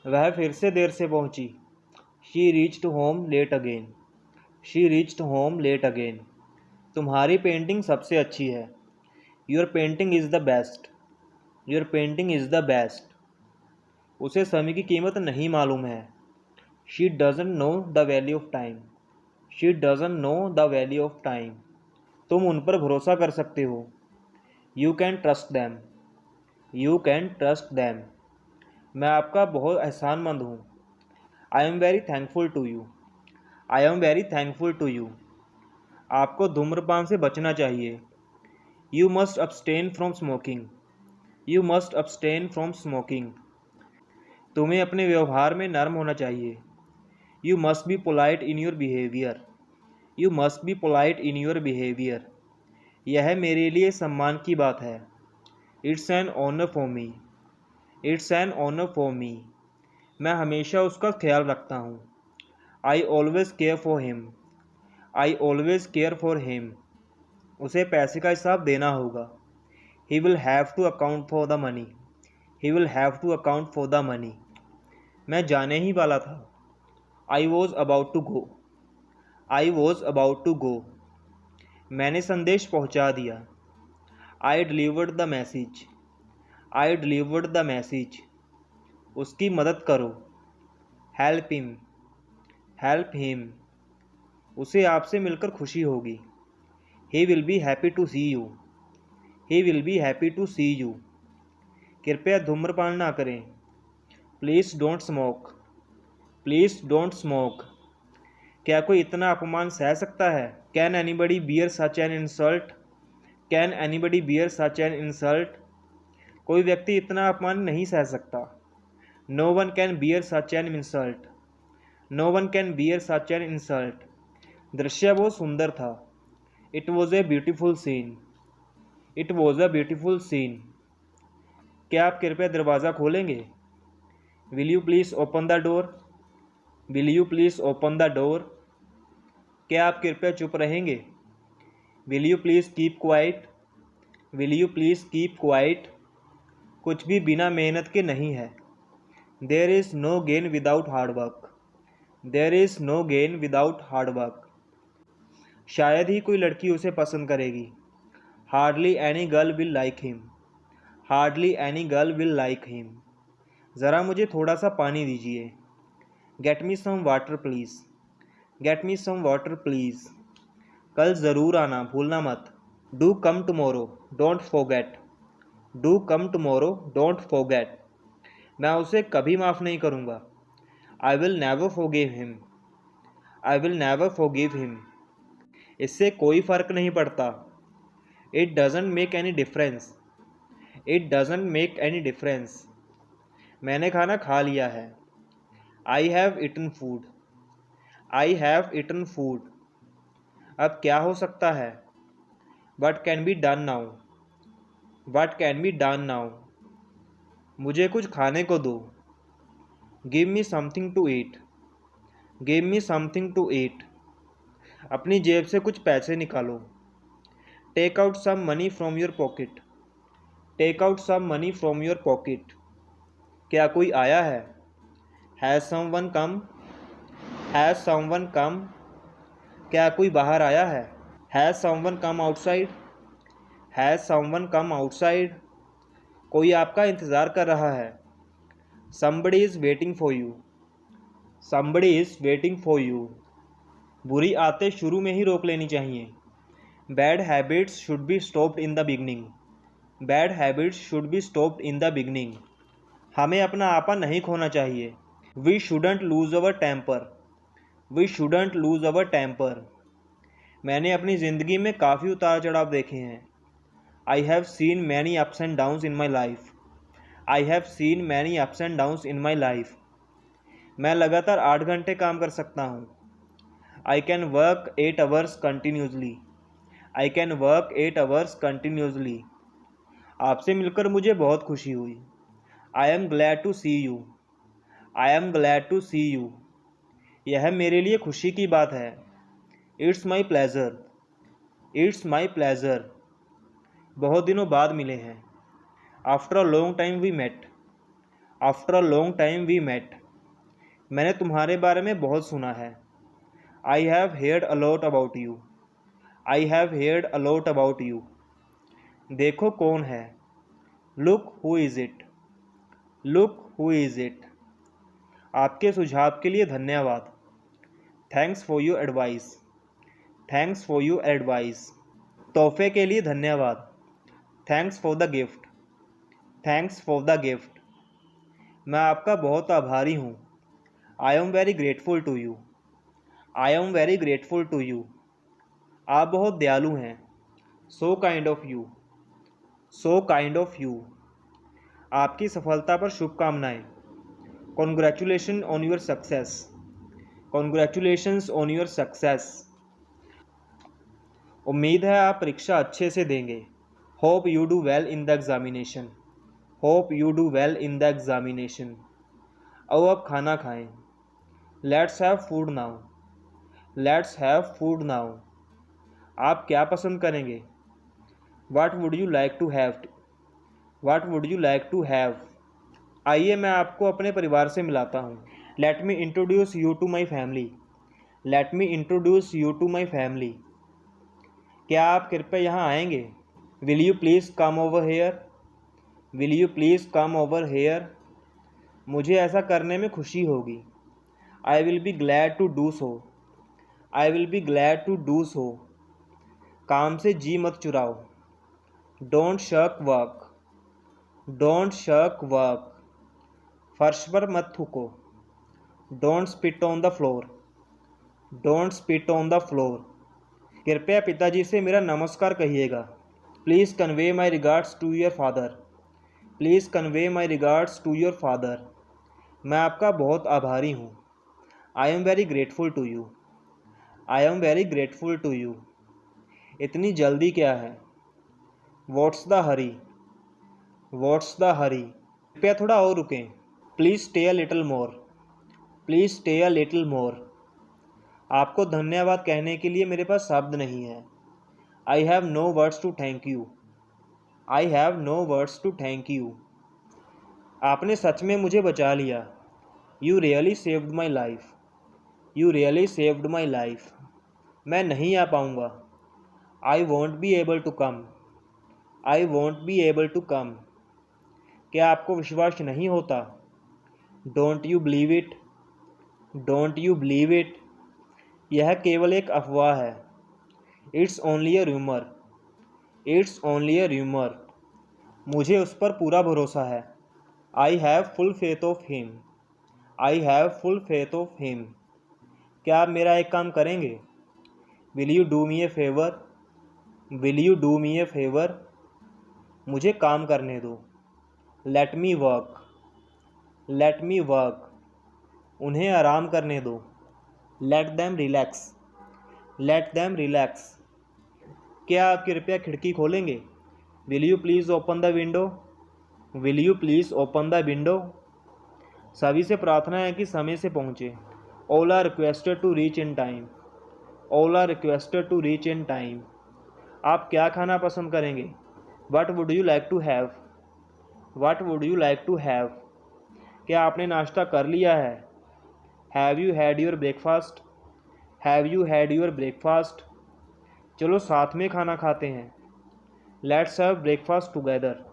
वह फिर से देर से पहुंची। She reached home late again. She reached home late again. तुम्हारी पेंटिंग सबसे अच्छी है। Your painting is the best. Your painting is the best. उसे समय की कीमत नहीं मालूम है। She doesn't know the value of time. She doesn't know the value of time. तुम उन पर भरोसा कर सकते हो। You can trust them. You can trust them. मैं आपका बहुत एहसानमंद हूँ। I am very thankful to you. I am very thankful to you. आपको धूम्रपान से बचना चाहिए। You must abstain from smoking. You must abstain from smoking. तुम्हें अपने व्यवहार में नर्म होना चाहिए। You must be polite in your behaviour. You must be polite in your behaviour. यह मेरे लिए सम्मान की बात है। It's an honour for me. It's an honour for me. मैं हमेशा उसका ख्याल रखता हूँ। I always care for him. I always care for him. उसे पैसे का हिसाब देना होगा। He will have to account for the money. He will have to account for the money. मैं जाने ही वाला था। I was about to go. I was about to go. मैंने संदेश पहुंचा दिया। I delivered the message. I delivered the message. उसकी मदद करो। Help him. Help him. उसे आपसे मिलकर खुशी होगी। He will be happy to see you. He will be happy to see you. कृपया धूम्रपान ना करें। Please don't smoke. Please don't smoke. क्या कोई इतना अपमान सह सकता है? Can anybody bear such an insult? Can anybody bear such an insult? कोई व्यक्ति इतना अपमान नहीं सह सकता। No one can bear such an insult. No one can bear such an insult. दृश्य बहुत सुंदर था। It was a beautiful scene. It was a beautiful scene. क्या आप कृपया दरवाज़ा खोलेंगे? Will you please open the door? Will you please open the door? क्या आप कृपया चुप रहेंगे? Will you please keep quiet? Will you please keep quiet? कुछ भी बिना मेहनत के नहीं है। There is no gain without hard work. There is no gain without hard work. शायद ही कोई लड़की उसे पसंद करेगी। Hardly any girl will like him. Hardly any girl will like him. ज़रा मुझे थोड़ा सा पानी दीजिए। Get me some water please. Get me some water please. कल ज़रूर आना, भूलना मत। Do come tomorrow, don't forget. Do come tomorrow, don't forget. मैं उसे कभी माफ़ नहीं करूँगा। I will never forgive him. I will never forgive him. इससे कोई फ़र्क नहीं पड़ता। It doesn't make any difference. It doesn't make any difference. मैंने खाना खा लिया है। I have eaten food. I have eaten food. अब क्या हो सकता है? What can be done now? What can be done now? मुझे कुछ खाने को दो। Give me something to eat. Give me something to eat. अपनी जेब से कुछ पैसे निकालो। Take out some money from your pocket. Take out some money from your pocket. क्या कोई आया है? Has someone come? Has someone come? क्या कोई बाहर आया है? Has someone come outside? Has someone come outside? कोई आपका इंतज़ार कर रहा है। Somebody is waiting for you. Somebody is waiting for you. बुरी आदतें शुरू में ही रोक लेनी चाहिए। Bad habits should be stopped in the beginning. Bad habits should be stopped in the beginning. हमें अपना आपा नहीं खोना चाहिए। We shouldn't lose our temper. We shouldn't lose our temper. मैंने अपनी ज़िंदगी में काफ़ी उतार चढ़ाव देखे हैं। I have seen many ups and downs in my life. I have seen many ups and downs in my life. मैं लगातार 8 घंटे काम कर सकता हूँ। I can work 8 hours continuously. I can work 8 hours continuously. आपसे मिलकर मुझे बहुत खुशी हुई। I am glad to see you. I am glad to see you. यह मेरे लिए खुशी की बात है। It's my pleasure. It's my pleasure. बहुत दिनों बाद मिले हैं। After a long time we met. After a long time we met. मैंने तुम्हारे बारे में बहुत सुना है। I have heard a lot about you. I have heard a lot about you. देखो कौन है। Look who is it. Look who is it. आपके सुझाव के लिए धन्यवाद। Thanks for your advice. Thanks for your advice. तोहफे के लिए धन्यवाद। Thanks for the gift. Thanks for the gift. मैं आपका बहुत आभारी हूँ। I am very grateful to you. I am very grateful to you. आप बहुत दयालु हैं। So kind of you. So kind of you. आपकी सफलता पर शुभकामनाएं। Congratulation on your success. Congratulations on your success. उम्मीद है आप परीक्षा अच्छे से देंगे। Hope you do well in the examination. Hope you do well in the examination. आओ अब खाना खाएं। Let's have food now. Let's have food now. आप क्या पसंद करेंगे? What would you like to have? What would you like to have? आइए मैं आपको अपने परिवार से मिलाता हूँ। Let me introduce you to my family. Let me introduce you to my family. क्या आप कृपया यहाँ आएंगे? Will you please come over here? Will you please come over here? मुझे ऐसा करने में खुशी होगी। I will be glad to do so. I will be glad to do so. काम से जी मत चुराओ। Don't shirk work. Don't shirk work. फर्श पर मत थूको। Don't spit on the floor. Don't spit on the floor. कृपया पिताजी से मेरा नमस्कार कहिएगा। Please convey my regards to your father. Please convey my regards to your father. मैं आपका बहुत आभारी हूँ। I am very grateful to you. I am very grateful to you. इतनी जल्दी क्या है? What's the hurry? What's the hurry? कृपया थोड़ा और रुकें। Please stay a little more. Please stay a little more. आपको धन्यवाद कहने के लिए मेरे पास शब्द नहीं है। I have no words to thank you. I have no words to thank you. आपने सच में मुझे बचा लिया। You really saved my life. You really saved my life. मैं नहीं आ पाऊँगा। I won't be able to come. I won't be able to come. क्या आपको विश्वास नहीं होता? Don't you believe it? Don't you believe it? यह केवल एक अफवाह है। It's only a rumour. It's only a rumour. मुझे उस पर पूरा भरोसा है। I have full faith of him. I have full faith of him. क्या आप मेरा एक काम करेंगे? Will you do me a favour? Will you do me a favour? मुझे काम करने दो। Let me work. Let me work. उन्हें आराम करने दो। Let them relax. Let them relax. क्या आप कृपया खिड़की खोलेंगे? Will you please open the window? Will you please open the window? सभी से प्रार्थना है कि समय से पहुँचे। All are requested to reach in time. All are requested to reach in time. आप क्या खाना पसंद करेंगे? What would you like to have? What would you like to have? क्या आपने नाश्ता कर लिया है? Have you had your breakfast? Have you had your breakfast? चलो साथ में खाना खाते हैं। Let's have breakfast together.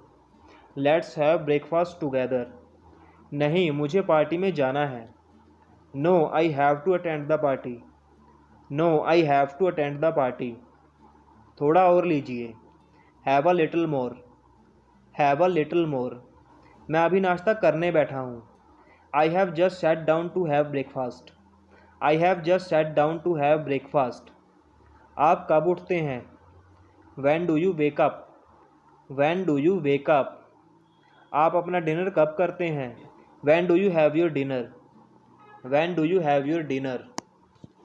Let's have breakfast together. नहीं, मुझे पार्टी में जाना है। No I have to attend the party. No I have to attend the party. थोड़ा और लीजिए। Have a little more. Have a little more. मैं अभी नाश्ता करने बैठा हूँ। I have just sat down to have breakfast. I have just sat down to have breakfast. आप कब उठते हैं? When do you wake up? Van do you wake up? आप अपना डिनर कब करते हैं? When do you have your dinner? Van do you have your dinner?